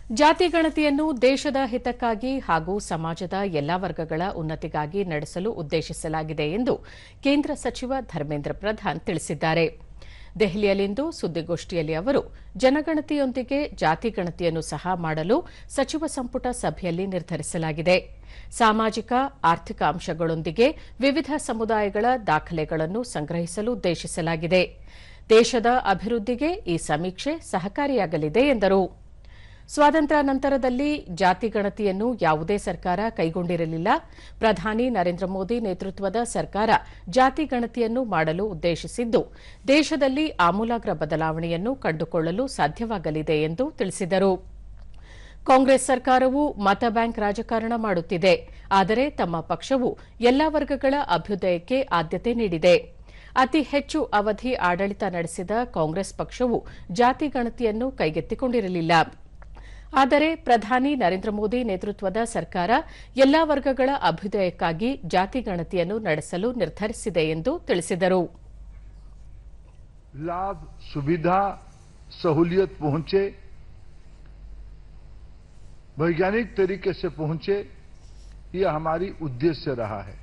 ಜಾತಿ ಗಣತಿಯನ್ನು ದೇಶದ ಹಿತಕ್ಕಾಗಿ ಹಾಗೂ ಸಮಾಜದ ಎಲ್ಲಾ ವರ್ಗಗಳ ಉನ್ನತಿಗಾಗಿ ನಡೆಸಲು ಉದ್ದೇಶಿಸಲಾಗಿದೆ ಎಂದು ಕೇಂದ್ರ ಸಚಿವ ಧರ್ಮೇಂದ್ರ ಪ್ರಧಾನ್ ತಿಳಿಸಿದ್ದಾರೆ. ದೆಹಲಿಯಲ್ಲಿಂದು ಸುದ್ದಿಗೋಷ್ಠಿಯಲ್ಲಿ ಅವರು ಜನಗಣತಿಯೊಂದಿಗೆ ಜಾತಿ ಗಣತಿಯನ್ನು ಸಹ ಮಾಡಲು ಸಚಿವ ಸಂಪುಟ ಸಭೆಯಲ್ಲಿ ನಿರ್ಧರಿಸಲಾಗಿದೆ. ಸಾಮಾಜಿಕ ಆರ್ಥಿಕ ಅಂಶಗಳೊಂದಿಗೆ ವಿವಿಧ ಸಮುದಾಯಗಳ ದಾಖಲೆಗಳನ್ನು ಸಂಗ್ರಹಿಸಲು ಉದ್ದೇಶಿಸಲಾಗಿದೆ. ದೇಶದ ಅಭಿವೃದ್ಧಿಗೆ ಈ ಸಮೀಕ್ಷೆ ಸಹಕಾರಿಯಾಗಲಿದೆ ಎಂದರು. ಸ್ವಾತಂತ್ರ್ಯ ನಂತರದಲ್ಲಿ ಜಾತಿ ಗಣತಿಯನ್ನು ಯಾವುದೇ ಸರ್ಕಾರ ಕೈಗೊಂಡಿರಲಿಲ್ಲ. ಪ್ರಧಾನಿ ನರೇಂದ್ರ ಮೋದಿ ನೇತೃತ್ವದ ಸರ್ಕಾರ ಜಾತಿ ಗಣತಿಯನ್ನು ಮಾಡಲು ಉದ್ದೇಶಿಸಿದ್ದು, ದೇಶದಲ್ಲಿ ಆಮೂಲಾಗ್ರ ಬದಲಾವಣೆಯನ್ನು ಕಂಡುಕೊಳ್ಳಲು ಸಾಧ್ಯವಾಗಲಿದೆ ಎಂದು ತಿಳಿಸಿದರು. ಕಾಂಗ್ರೆಸ್ ಸರ್ಕಾರವು ಮತ ಬ್ಯಾಂಕ್ ರಾಜಕಾರಣ ಮಾಡುತ್ತಿದೆ. ಆದರೆ ತಮ್ಮ ಪಕ್ಷವು ಎಲ್ಲಾ ವರ್ಗಗಳ ಅಭ್ಯುದಯಕ್ಕೆ ಆದ್ಯತೆ ನೀಡಿದೆ. ಅತಿ ಹೆಚ್ಚು ಅವಧಿ ಆಡಳಿತ ನಡೆಸಿದ ಕಾಂಗ್ರೆಸ್ ಪಕ್ಷವು ಜಾತಿ ಗಣತಿಯನ್ನು ಕೈಗೆತ್ತಿಕೊಂಡಿರಲಿಲ್ಲ. ಆದರೆ ಪ್ರಧಾನಿ ನರೇಂದ್ರ ಮೋದಿ ನೇತೃತ್ವದ ಸರ್ಕಾರ ಎಲ್ಲಾ ವರ್ಗಗಳ ಅಭ್ಯುದಯಕ್ಕಾಗಿ ಜಾತಿ ಗಣತಿಯನ್ನು ನಡೆಸಲು ನಿರ್ಧರಿಸಿದೆ ಎಂದು ತಿಳಿಸಿದರು. लाभ सुविधा सहूलियत पहुंचे, वैज्ञानिक तरीके से पहुंचे, यह हमारी उद्देश्य रहा है.